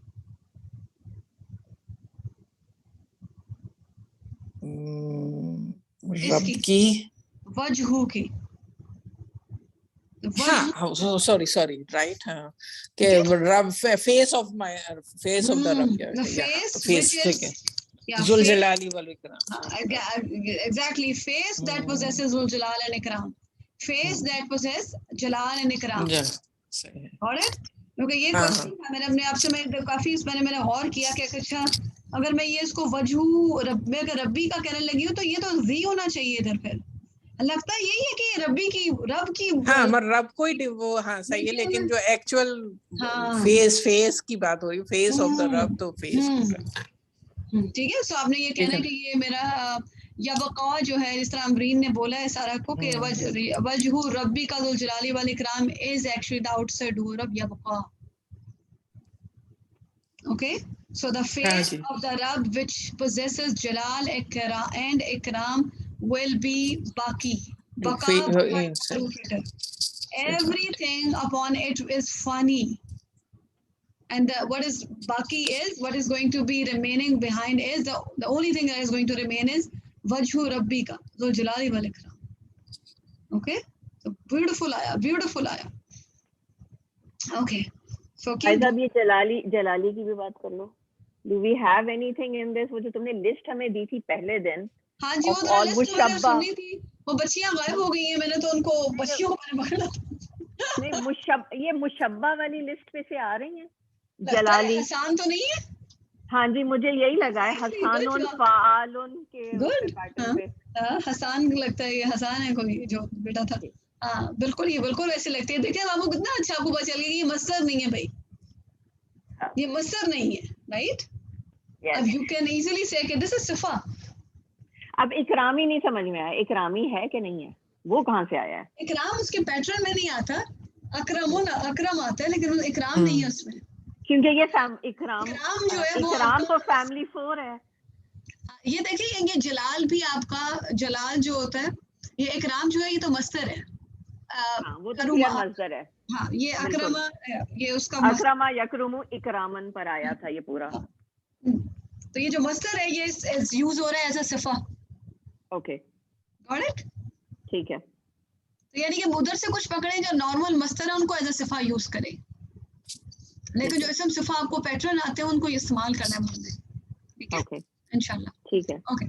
रब की, वजहू की। हाँ सॉरी राइट। हाँ कि रब फेस ऑफ द रब, फेस ठीक है, जुल जलाली वल इकराम। एग्जैक्टली, फेस दैट possesses जुल जलाल and Ikram, face that possesses Jalal and इकराम। सही है। ऑलराइट, क्योंकि ये क्वेश्चन था मैंने अपने आप से, काफी मैंने गौर किया कि अच्छा अगर मैं ये इसको वजहू रब्बी का कहने लगी हूँ तो ये तो जी होना चाहिए इधर। फिर लगता यही है कि रब्बी की, रब की, हाँ मगर रब कोई वो हाँ सही है, लेकिन जो एक्चुअल फेस की बात हो रही, फेस ऑफ द रब, तो फेस ठीक है। सो आपने ये कहना है कि ये मेरा यबका जो है, जिस तरह अमरीन ने बोला है सारा को कि वजहू रब्बी का जुल जलाली वल इकराम is actually the outside door of यबका। Okay, so the face of the Rabb which possesses Jalal and Ikram will be Baqi. Baqa, everything upon it is funny. And what is Baqi is, what is going to be remaining behind is, the only thing that is going to remain is Wajhu Rabbika, Zul Jalali wal Ikram. Okay, so beautiful आया, beautiful आया। Okay so अब ये जलाली की भी बात कर लो। Do we have anything in this? वो जो तुमने लिस्ट हमें दी थी पहले दिन, हाँ जी, वो तो लिस्ट मैंने सुनी थी, वो बच्चियां गायब हो गई हैं, मैंने तो उनको बच्चियों को मैंने पकड़ा। नहीं, ये मुशब्बा वाली लिस्ट पे से आ रही हैं। जलाली हसान तो नहीं है? हाँ जी, मुझे यही लगा है, हसानुन फ़ाअलुन के पैटर्न पे। हसान लगता है, ये हसान है कोई जो बेटा था। हाँ बिल्कुल, ये बिल्कुल वैसे लगती है। देखिए आपको कितना अच्छा आपको पता चल गया ये मस्तर नहीं है भाई, ये मस्तर नहीं है, राइट? अब यू कैन इजीली से कि दिस इज सिफा। अब इकरामी नहीं समझ में आया, इकरामी है कि नहीं है, वो कहाँ से आया है? इकराम उसके पैटर्न में नहीं आता, अकरम आता है, लेकिन इकराम नहीं है उसमें, क्योंकि ये इकराम जो है वो इकराम तो फैमिली 4 है। ये देखिए ये जलाल भी आपका, जलाल जो होता है, ये इकराम जो है ये तो मस्तर है। वो तो क्लियर मस्दर है। हाँ, ये अकरमा, ये उसका अकरमा यकरुमु इकरामन पर आया था ये पूरा। तो ये जो मस्तर है ये यूज हो रहा है एज अ सिफा। Okay, got it? ठीक है। तो यानी कि उधर से कुछ पकड़े जो नॉर्मल मस्तर है उनको एज अ सिफा यूज करें, लेकिन जो इसम सिफा आपको पैटर्न आते हैं उनको इस्तेमाल करना है बाद में, ठीक है? ओके, इंशाल्लाह, ठीक है। ओके,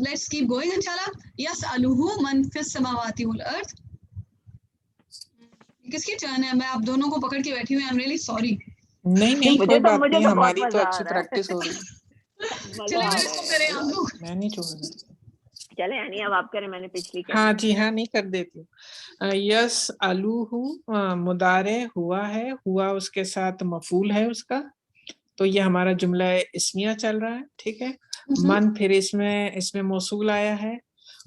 लेट्स कीप गोइंग इंशाल्लाह। यसअलुहु मन फिस समावाति वल अर्थ। किसकी टर्न है? मैं आप दोनों को पकड़ के बैठी हुई, आई एम रियली सॉरी। नहीं कोई बात नहीं, हमारी तो अच्छी मजा प्रैक्टिस हो रही है। चले इसको करें हम लोग। मैं नहीं छोड़ रही। चले यानी अब आप करें, मैंने पिछली कर। हाँ जी, हाँ नहीं कर देती हूँ। यस अलूहु मुदारे हुआ है, हुआ उसके साथ मफूल है उसका, तो ये हमारा जुमला इस्मिया चल रहा है, ठीक है। मन फिर इसमें मौसूल आया है,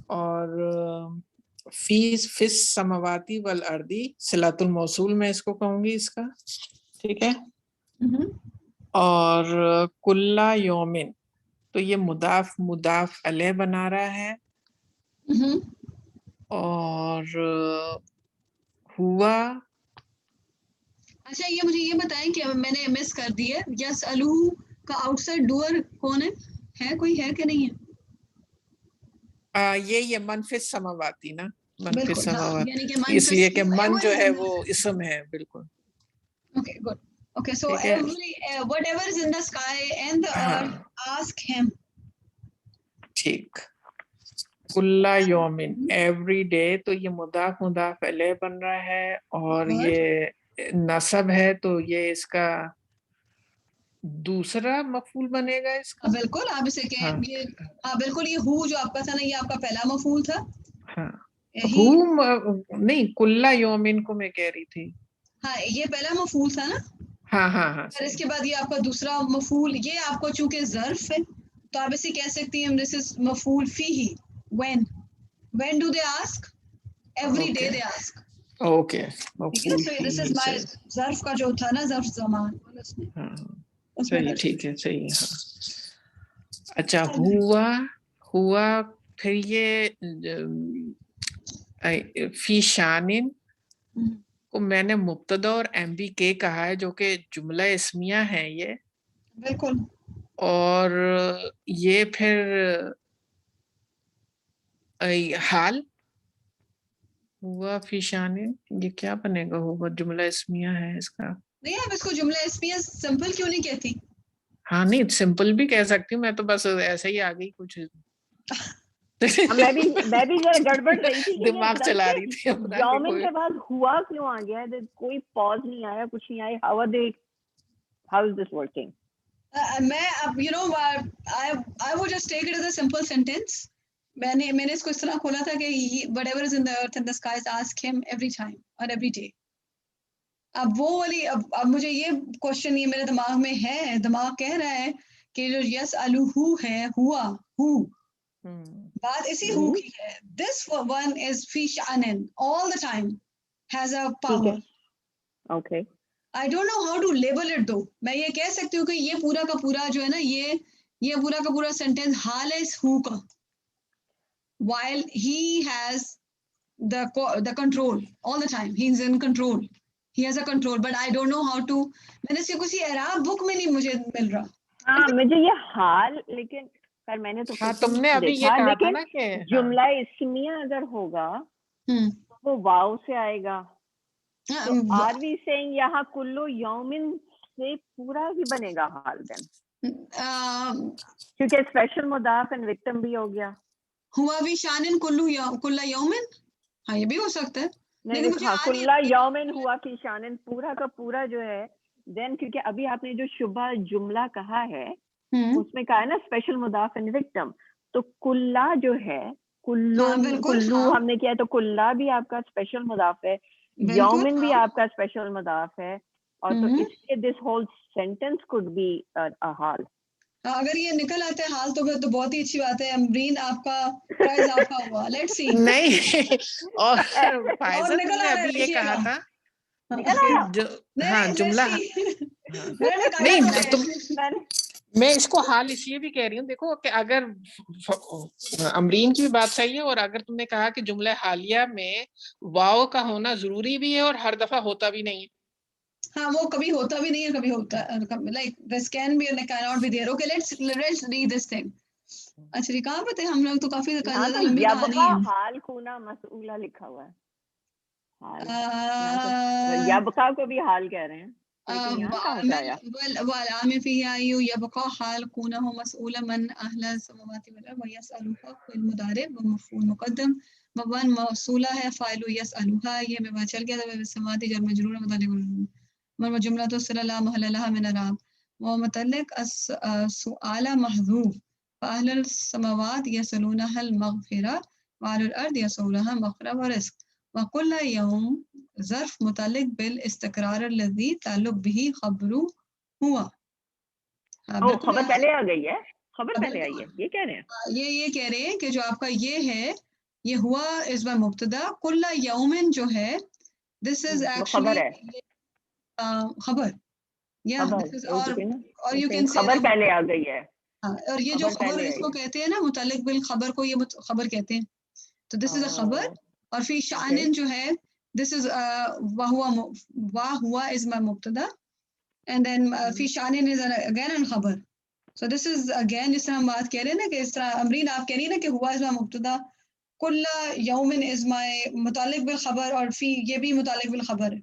और फिस समावाती वल अर्दी सिलातुल मौसूल मैं इसको कहूंगी इसका, ठीक है। और कुल्ला योमिन, तो ये मुदाफ अलैह बना रहा है। और हुआ, अच्छा ये मुझे ये बताएं कि मैंने मिस कर दी है, यस अलू का आउटसाइड डूअर कौन है कोई है कि नहीं है? ये मनफिस समावाती ना, मनफिस समावाती, यानी कि इसलिए कि मन जो है वो इसम है, बिल्कुल। Okay good, okay so every whatever is in the sky and the earth ask him, ठीक। कुल्ला योमिन एवरी डे, तो ये मुदाफ अलैह बन रहा है, और ये नसब है तो ये इसका दूसरा मफूल बनेगा इसका। बिल्कुल, आप इसे कहें ये, हाँ बिल्कुल, ये हु जो आपका था ना, ये आपका पहला मफूल था। हाँ, हु नहीं, कुल्ला योमिन को मैं कह रही थी। हाँ, ये पहला मफूल था ना। हाँ। और इसके बाद ये आपका दूसरा मफूल, ये आपको चूंकि ज़र्फ है तो आप इसे कह सकती हैं दिस इज मफूल फीही। when do they ask? Every day they ask. Okay, ठीक है, so this is my ज़र्फ का जो था ना, ज़र्फ ज़मान सही, ठीक है, सही है। हाँ। अच्छा, हुआ फिर ये फी शानिन को मैंने मुब्तदा और MBK कहा है, जो कि जुमला इस्मिया है ये, बिल्कुल। और ये फिर हाल हुआ फी शानिन, ये क्या बनेगा? होगा जुमला इस्मिया है इसका। नहीं, आप इसको जुमला इस्मिया सिंपल क्यों नहीं कहती? हाँ नहीं, सिंपल भी कह सकती हूँ मैं, तो बस ऐसे ही आ गई कुछ। मैं भी जरा गड़बड़ रही थी, दिमाग चला रही थी अपना। यौमिन के बाद हुआ क्यों आ गया है? कोई पॉज नहीं आया, कुछ नहीं आया। How is this working? मैं अब I would just take it as a simple sentence. मैंने इसको इस तरह खोला था कि whatever is in the earth and the skies ask him every time or every day. अब वो वाली, अब मुझे ये क्वेश्चन ये मेरे दिमाग में है, दिमाग कह रहा है कि जो यस अलूहू है, हुआ हु, बात इसी हु की है। दिस वन इज फी शानिन all the time, has a power. Okay. I don't know how to label it though. मैं ये कह सकती हूँ कि ये पूरा का पूरा जो है ना, ये पूरा का पूरा सेंटेंस हाल है इस हु का, while he has the control all the time, he's in control, he has a control, but I don't know how to, मैंने इसके किसी एराब बुक में नहीं मुझे मिल रहा। हाँ, मुझे ये हाल, लेकिन पर मैंने तो हाँ, तुमने अभी ये कहा था ना कि जुमला इस्मिया अगर होगा वो वाव से आएगा। तो आर वी सेइंग यहाँ कुल्लू यौमिन से पूरा ही बनेगा हाल देन, क्योंकि स्पेशल मुदाफ एंड विक्टिम भी हो गया। हुआ भी शानिन कुल्ला यौमिन, हाँ ये भी हो सकता है, लेकिन मुझे हाँ, कुल्ला यौमिन हुआ फी शानिन पूरा का पूरा जो है देन, क्योंकि अभी आपने जो शुबह जुमला कहा है उसमें कहा है ना स्पेशल मुदाफ एंड विक्टिम, तो कुल्ला जो है कुल्लू हमने किया है, तो कुल्ला भी आपका स्पेशल मुदाफ है, यौमिन भी आपका स्पेशल मुदाफ है, और तो इसलिए this whole sentence could be a हाल। अगर ये निकल आते हैं हाल तो फिर तो बहुत ही अच्छी बात है। अमरीन आपका प्राइज आपका हुआ, लेट्स सी। नहीं और फायजा तुमने अभी ये कहा था हाँ जुमला नहीं तुम, मैं इसको हाल इसलिए भी कह रही हूँ, देखो कि अगर अमरीन की भी बात सही है, और अगर तुमने कहा कि जुमला हालिया में वाव का होना जरूरी भी है और हर दफा होता भी नहीं है। हाँ वो कभी होता भी नहीं है, कभी होता है, like this can be and can not be there. Okay let's read this thing. अच्छा ये कहाँ पे थे हम लोग, तो काफी ज्यादा लंबी कहानी है। हाल कुना मसऊला लिखा हुआ है, हाल यबका को भी हाल कह रहे हैं, लेकिन यहाँ कहाँ से आया? वल आमिल फीही आयु यबका हाल कुनहु मसऊला मन अहला समावाति वल अर्द व यसअलुहा फिल मुदारिब व मफऊल मुकद्दम वन मौसूला है फाइलु यसअलुहा, ये में चल गया था समावाति जर मजरूर मुतल्लिक मर जुमला तो सल्ला महल लहा मिन अराब व मुतल्लिक सुआला महजूफ फाहल समावात यसलूनहल मगफिरा व अल अर्द यसऊलहा मगफिरा व रिज़्क व कुल्ल यौम ज़र्फ मुतालिक बिल इस्तक़रार लज़ी ताल्लुक बिही खबरू हुआ। खबर पहले आ गई है, खबर पहले आई है, ये कह रहे हैं, ये कह रहे हैं कि जो आपका ये है, ये हुआ इस बार मुब्तदा, कुल्ला यौमिन जो है दिस इज एक्चुअली खबर, या और यू कैन से खबर पहले आ गई है। और ये जो खबर इसको कहते हैं ना मुतालिक बिल खबर को, ये खबर कहते हैं, तो दिस इज अ खबर। और फिर शानिन जो है this is wa huwa is my mubtada, and then fi shanin is again an khabar. So this is again जिस तरह हम बात कह रहे हैं ना कि इस तरह अमरीन आप कह रही है ना कि हुआ is my mubtada, कुल्ला यौमिन is my मुतालिक बिल खबर, और फी ये भी मुतालिक बिल खबर है,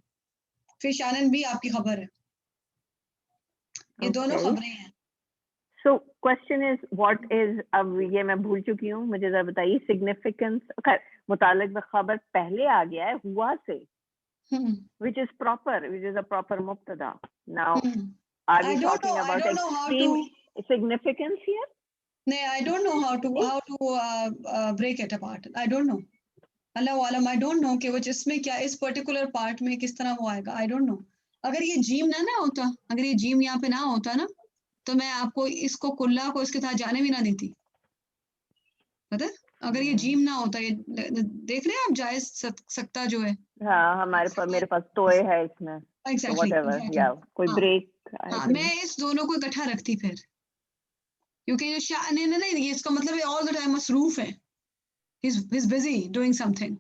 फिर शानिन भी आपकी खबर है, ये दोनों खबरें हैं। So question is what is, अब ये मैं भूल चुकी हूँ, मुझे जरा बताइए सिग्निफिकेंस। मुतालिक बिल खबर पहले आ गया है हुआ से, which is proper, which is a proper mubtada. Now are we talking about extreme significance here? No, I don't know how to break it apart. I don't know. Allah alam, I don't know कि वो जिसमें क्या इस particular part में किस तरह वो आएगा, I don't know. अगर ये जीम ना होता, अगर ये जीम यहाँ पे ना होता ना, तो मैं आपको इसको कुल्ला को इसके साथ जाने भी ना देती, पता है? अगर ये जीम ना होता, ये देख रहे हैं आप जायज सकता जो है, हाँ हमारे पास, मेरे पास तोय है इसमें, exactly. या कोई ब्रेक। हाँ मैं इस दोनों को इकट्ठा रखती फिर, क्योंकि जो शान है ना, ये इसका मतलब है ऑल द टाइम मसरूफ है, he's busy doing something.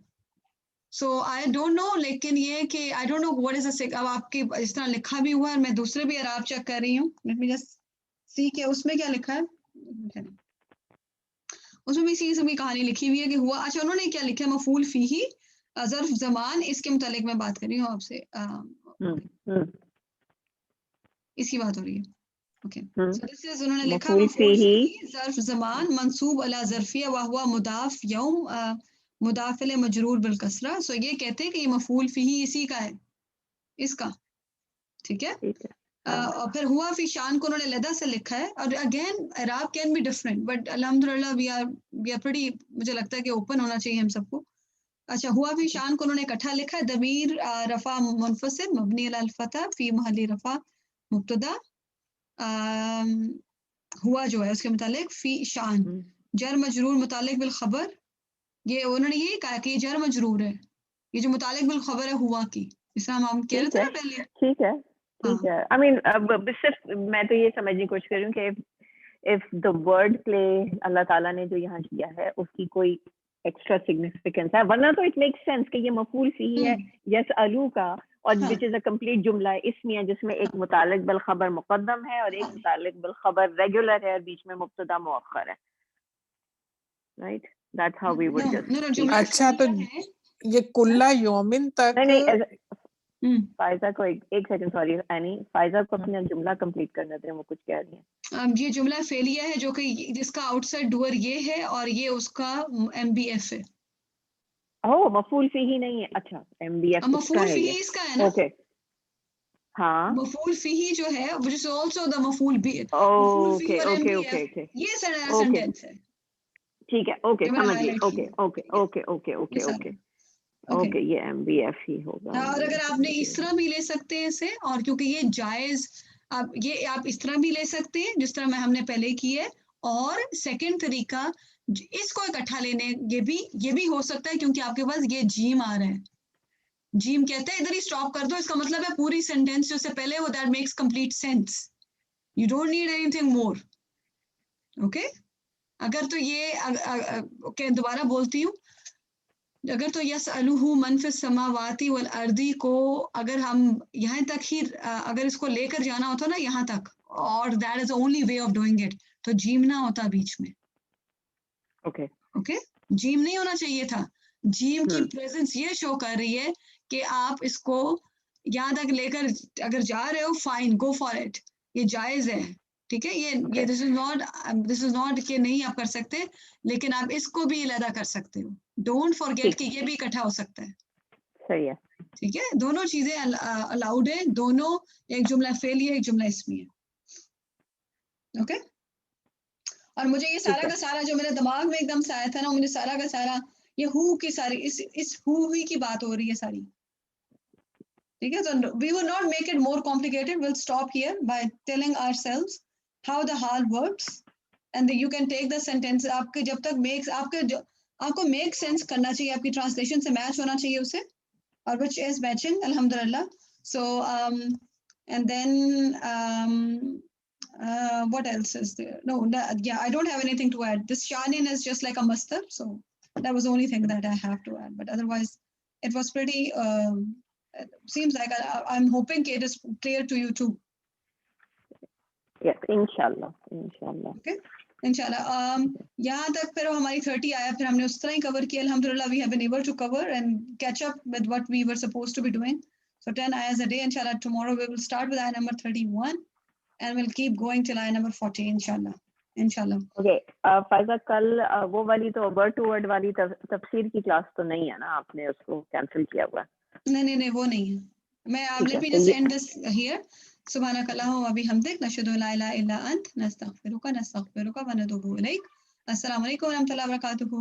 So I don't know, लेकिन ये कि I don't know what is the, अब आपके इस तरह लिखा भी हुआ है, मैं दूसरे भी अराब चेक कर रही हूँ, let me just see कि उसमें क्या लिखा है, उसमें भी इसी सभी कहानी लिखी हुई है कि हुआ। अच्छा उन्होंने क्या लिखा है, मफूल फीही ज़र्फ ज़मान, इसके मुतालिक मैं बात कर रही हूँ आपसे, इसकी बात हो रही है। ओके सो दिस इज, उन्होंने लिखा मफूल फीही ज़र्फ ज़मान मंसूब अला ज़र्फिया व हुआ मुदाफ यौम मुदाफिल मजरूर बिल कसरा। सो ये कहते हैं कि ये मफूल फीही इसी का है, इसका, ठीक है। और फिर हुआ फी शान को उन्होंने लदा से लिखा है, और again Arab can be different, but अल्हम्दुलिल्लाह वी आर प्रीटी, मुझे लगता है कि ओपन होना चाहिए हम सबको। अच्छा हुआ फी शान को उन्होंने इकट्ठा लिखा है, दमीर रफा मुनफसिल मबनी अल फतह फी महल्ली रफा मुब्तदा, हुआ जो है उसके मुतालिक फी शान जर मजरूर मुतालिक बिल खबर, ये उन्होंने ये कहा कि ये जर मजरूर है, ये जो मुतालिक बिल खबर है हुआ की, इस तरह हम कह रहे थे ना पहले। ठीक है ठीक है, आई मीन सिर्फ मैं तो ये समझने की कोशिश कर रही हूँ कि इफ द वर्ड प्ले अल्लाह ताला ने जो यहाँ किया है उसकी कोई एक्स्ट्रा सिग्निफिकेंस है, वरना तो इट मेक्स सेंस कि ये मफूल फीही है यस अलू का, और विच इज अ कंप्लीट जुमला इसमिया जिसमें एक मुतालिक बिल खबर मुकद्दम है और एक मुतालिक बिल खबर रेगुलर है और बीच में मुब्तदा मुअख्खर है, right? That's how we would just. अच्छा तो ये कुल्ला योमिन तक नहीं फायजा को एक सेकंड, सॉरी एनी, फायजा को अपना जुमला कंप्लीट करने दें, वो कुछ कह रही है। ये जुमला फेलिया है जो कि जिसका आउटसाइड डूअर ये है और ये उसका MBF है। ओह मफूल फीही नहीं है, अच्छा MBF मफूल फीही इसका है ना। ओके हाँ मफूल फीही जो है which is also the मफूल B, okay okay okay okay ये सेंटेंस है। ठीक है, ओके जो मैंने समझ गई, highlight ओके किया। ओके ओके ओके ओके ये ओके सारा। ओके, ये MBF ही होगा। और अगर आपने इस तरह भी ले सकते हैं इसे, और क्योंकि ये जायज, आप इस तरह भी ले सकते हैं जिस तरह हमने पहले की है, और सेकंड तरीका इसको इकट्ठा लेने, ये भी हो सकता है क्योंकि आपके पास ये जीम आ रहा है। जीम कहते हैं इधर ही स्टॉप कर दो, इसका मतलब है पूरी सेंटेंस जो से पहले वो that makes complete sense, you don't need anything more. Okay, अगर तो ये ओके दोबारा बोलती हूँ, अगर तो यस अलूहु मन फिस समावाती वल अर्दी को अगर हम यहाँ तक ही अगर इसको लेकर जाना होता ना यहाँ तक, और that is only way of doing it, तो जीम ना होता बीच में। ओके ओके, जीम नहीं होना चाहिए था। जीम की प्रेजेंस ये शो कर रही है कि आप इसको यहाँ तक लेकर अगर जा रहे हो, फाइन, गो फॉर इट, ये जायज है, ठीक है। ये दिस इज नॉट कि नहीं आप कर सकते, लेकिन आप इसको भी अलग कर सकते हो। डोंट फॉरगेट कि ये भी इकट्ठा हो सकता है। सही है, ठीक है, दोनों चीजें अलाउड है, दोनों, एक जुमला फेली है, एक जुमला इसमी है। ओके, और मुझे ये सारा का सारा जो मेरे दिमाग में एकदम से आया था ना, मुझे सारा का सारा ये हु की सारी इस हु ही की बात हो रही है सारी। ठीक है, तो we will not make it more complicated. We'll stop here by telling ourselves how the hal works, and you can take the sentence. आपके जब तक makes आपको make sense करना चाहिए, आपकी translation से match होना चाहिए उसे, और which is matching, alhamdulillah. So and then what else is there? No, yeah, I don't have anything to add. This shanin is just like a mastar, so that was the only thing that I have to add. But otherwise, it was pretty. Seems like I'm hoping it is clear to you too. Yes, inshallah. Okay, inshallah. यहाँ तक फिर हमारी 30 आया, फिर हमने उस तरह ही cover किया, alhamdulillah. We have been able to cover and catch up with what we were supposed to be doing. So 10 ayahs a day, inshallah. Tomorrow we will start with ayah number 31 and we'll keep going till ayah number 40, inshallah. Inshallah. Okay, Faiza कल वो वाली तो word to word वाली तफसीर की class तो नहीं है ना, आपने उसको कैंसिल किया हुआ है? नहीं वो नहीं है। मैं let me just end this here. सुब्हानक अल्लाहुम्मा व बिहम्दिक, नशहदु ला इलाहा इल्ला अंत, नस्तगफिरुका व नतूबु इलैक। अस्सलामु अलैकुम व रहमतुल्लाहि व बरकातुहू।